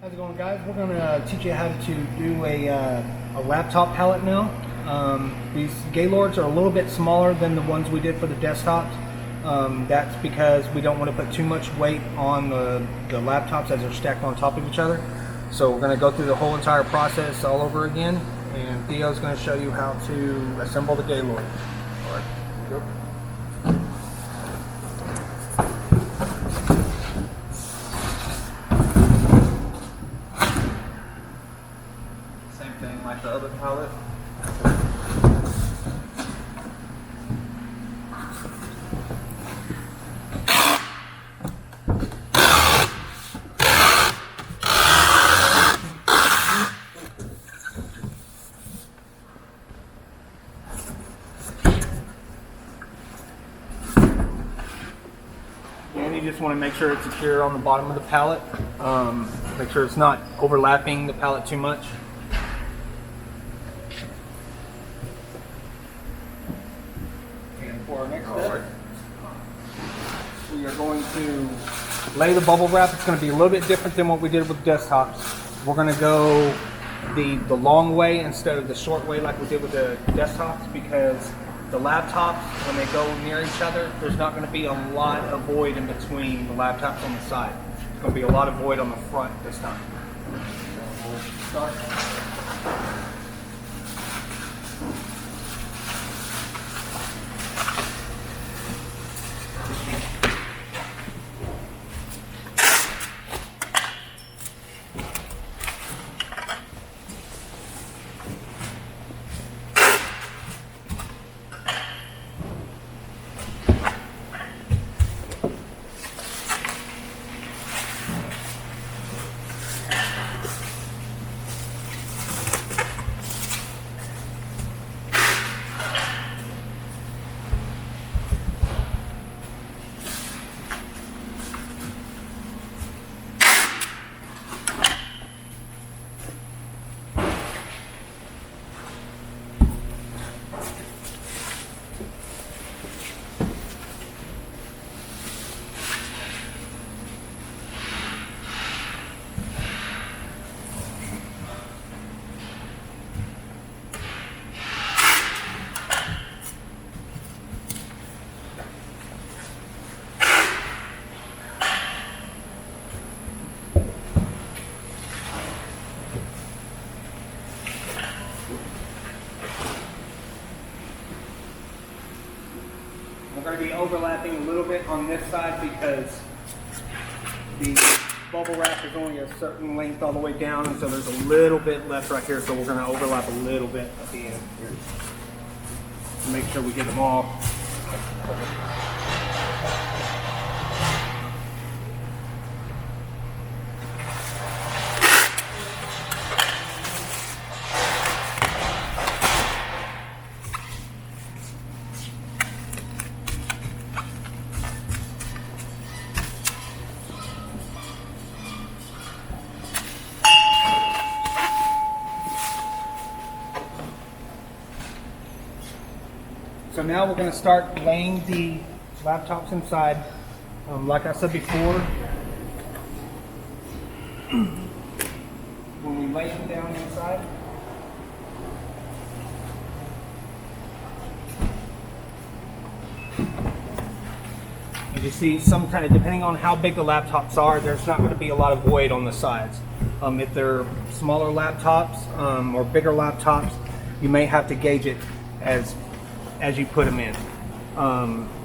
How's it going, guys? We're going to teach you how to do a laptop palette now. These Gaylords are a little bit smaller than the ones we did for the desktops. That's because we don't want to put too much weight on the laptops as they're stacked on top of each other. So we're going to go through the whole entire process all over again, and Theo's going to show you how to assemble the Gaylord. All right, here we go. Like the other palette. And you just want to make sure it's secure on the bottom of the palette. Make sure it's not overlapping the palette too much. For our next step, we are going to lay the bubble wrap. It's going to be a little bit different than what we did with desktops. We're going to go the long way instead of the short way like we did with the desktops, because the laptops, when they go near each other, there's not going to be a lot of void in between the laptops on the side. There's going to be a lot of void on the front this time. So we'll start. We're going to be overlapping a little bit on this side because the bubble wrap is only a certain length all the way down, and so there's a little bit left right here, so we're going to overlap a little bit at the end here. Make sure we get them all. So now we're going to start laying the laptops inside. Like I said before, when we lay them down inside, as you see, some kind of, depending on how big the laptops are, there's not going to be a lot of void on the sides. If they're smaller laptops or bigger laptops, you may have to gauge it as you put them in.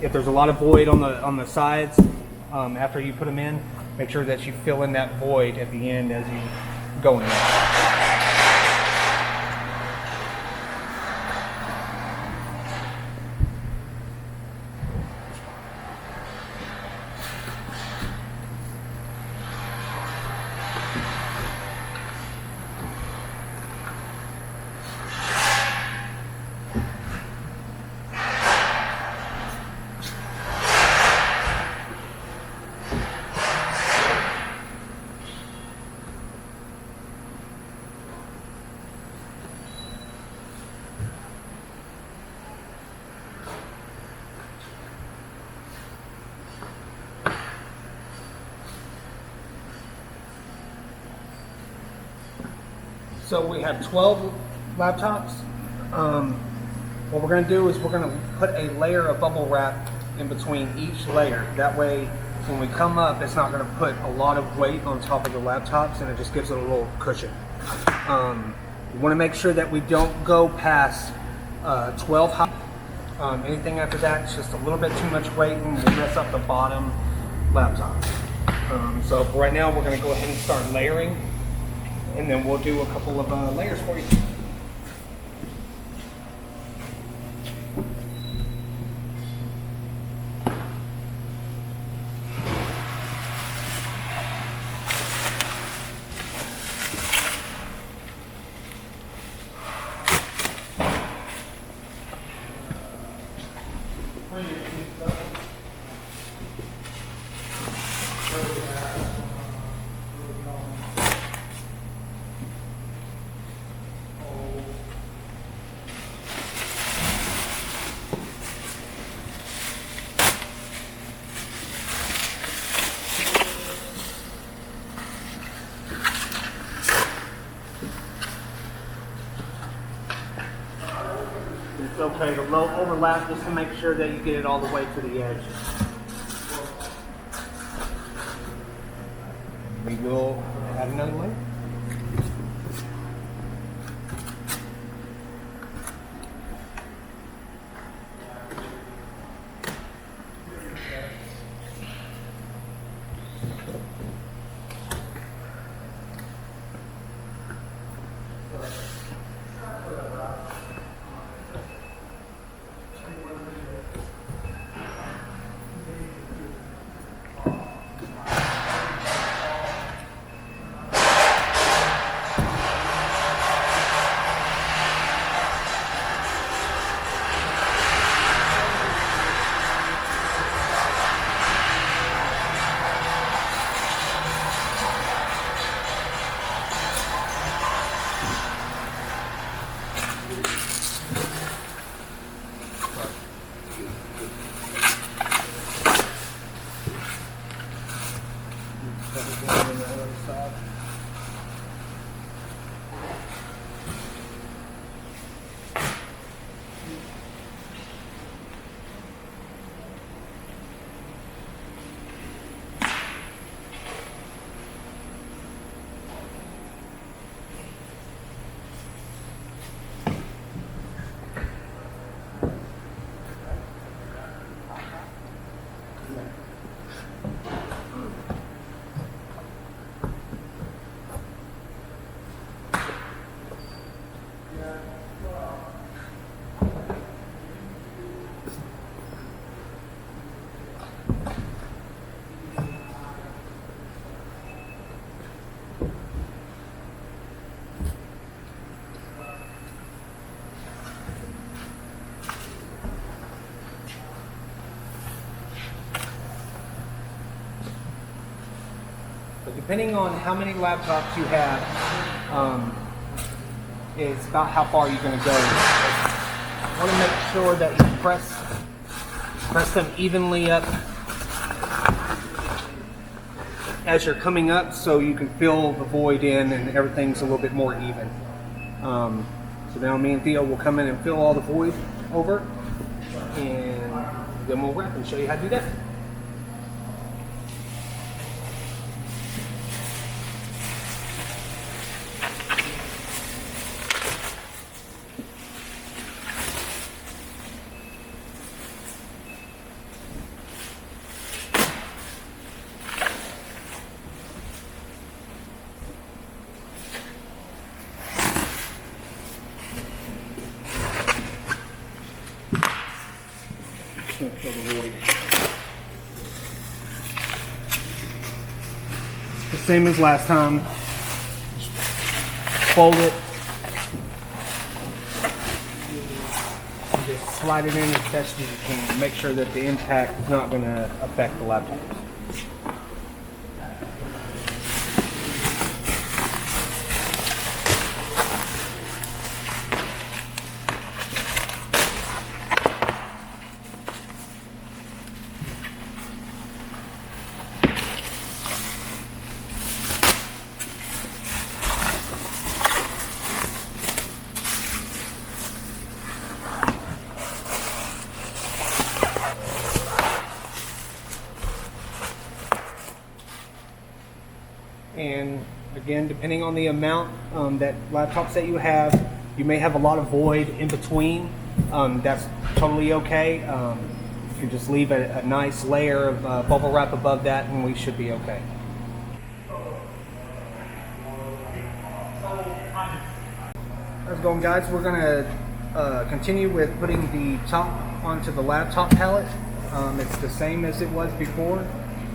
If there's a lot of void on the sides after you put them in, make sure that you fill in that void at the end as you go in there. So we have 12 laptops. What we're going to do is we're going to put a layer of bubble wrap in between each layer. That way, when we come up, it's not going to put a lot of weight on top of the laptops, and it just gives it a little cushion. We want to make sure that we don't go past 12 high. Anything after that, it's just a little bit too much weight and will mess up the bottom laptop. So for right now, we're going to go ahead and start layering, and then we'll do a couple of layers for you. It's okay to low overlap just to make sure that you get it all the way to the edge. We will add another layer. Depending on how many laptops you have, is about how far you're going to go. You want to make sure that you press them evenly up as you're coming up, so you can fill the void in and everything's a little bit more even. So now me and Theo will come in and fill all the void over, and then we'll wrap and show you how to do that. The same as last time. Fold it. And just slide it in as best as you can. Make sure that the impact is not going to affect the laptop. And again, depending on the amount that laptops that you have, you may have a lot of void in between. That's totally okay. You can just leave a nice layer of bubble wrap above that and we should be okay. How's it going, guys? We're going to continue with putting the top onto the laptop palette. It's the same as it was before.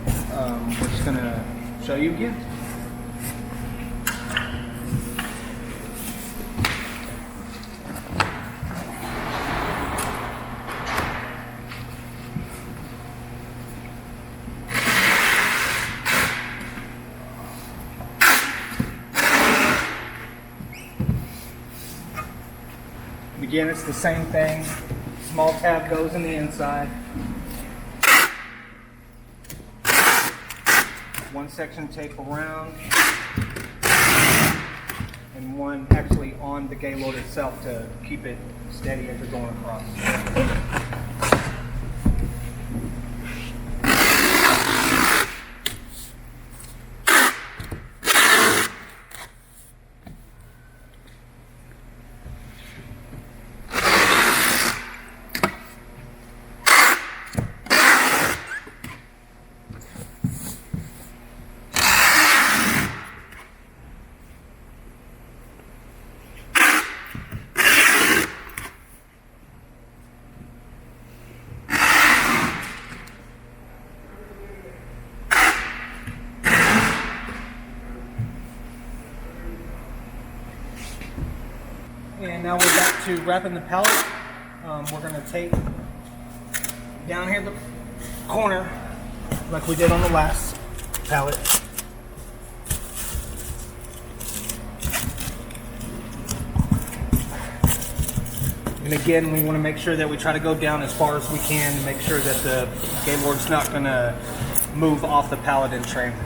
We're just going to show you again. Again, it's the same thing. Small tab goes in the inside. One section tape around, and one actually on the Gaylord itself to keep it steady as you're going across. And now we're back to wrapping the pallet. We're going to take down here the corner like we did on the last pallet. And again, we want to make sure that we try to go down as far as we can to make sure that the Gaylord's not going to move off the pallet in transit.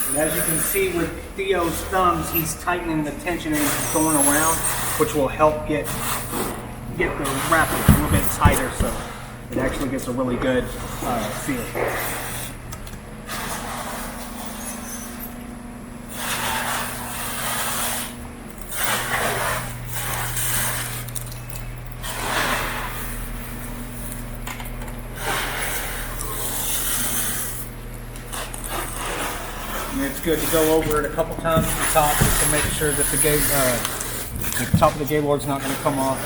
And as you can see with Theo's thumbs, he's tightening the tension and he's going around, which will help get the wrap a little bit tighter so it actually gets a really good feel. And it's good to go over it a couple times at the top just to make sure that the top of the Gaylord's not going to come off.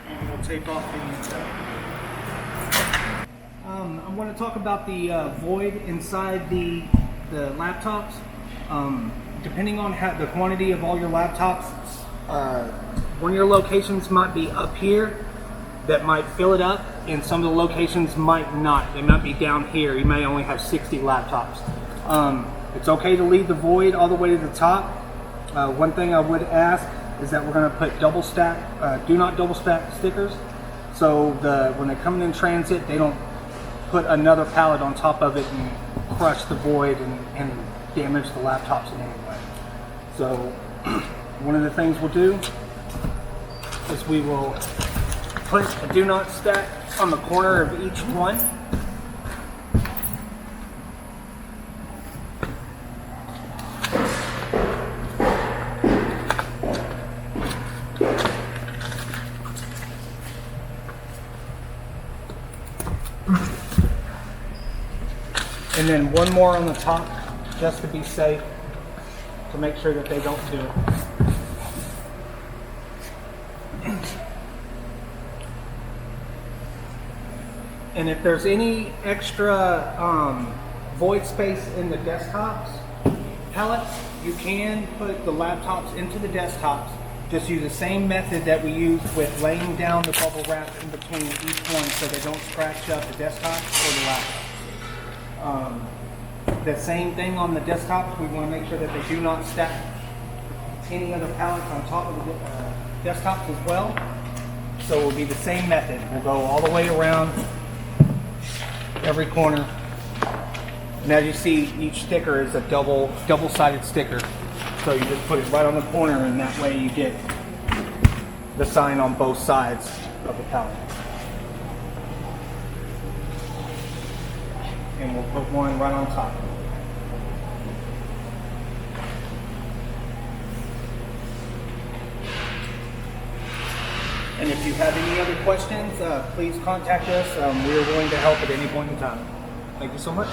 And we'll tape off the inside. I want to talk about the void inside the laptops. Depending on the quantity of all your laptops, one of your locations might be up here that might fill it up, and some of the locations might not. They might be down here. You may only have 60 laptops. It's okay to leave the void all the way to the top. One thing I would ask is that we're going to put double stack, do not double stack stickers, so when they come in transit, they don't put another pallet on top of it and crush the void and damage the laptops in any way. So one of the things we'll do is we will put a do not stack on the corner of each one. And then one more on the top, just to be safe, to make sure that they don't do it. And if there's any extra void space in the desktops pallets, you can put the laptops into the desktops. Just use the same method that we use with laying down the bubble wrap in between each one so they don't scratch up the desktops or the laptops. The same thing on the desktops. We want to make sure that they do not stack any other pallets on top of the desktops as well. So it will be the same method. We'll go all the way around every corner. And as you see, each sticker is a double-sided sticker. So you just put it right on the corner, and that way you get the sign on both sides of the pallet. And we'll put one right on top. And if you have any other questions, please contact us. We are willing to help at any point in time. Thank you so much.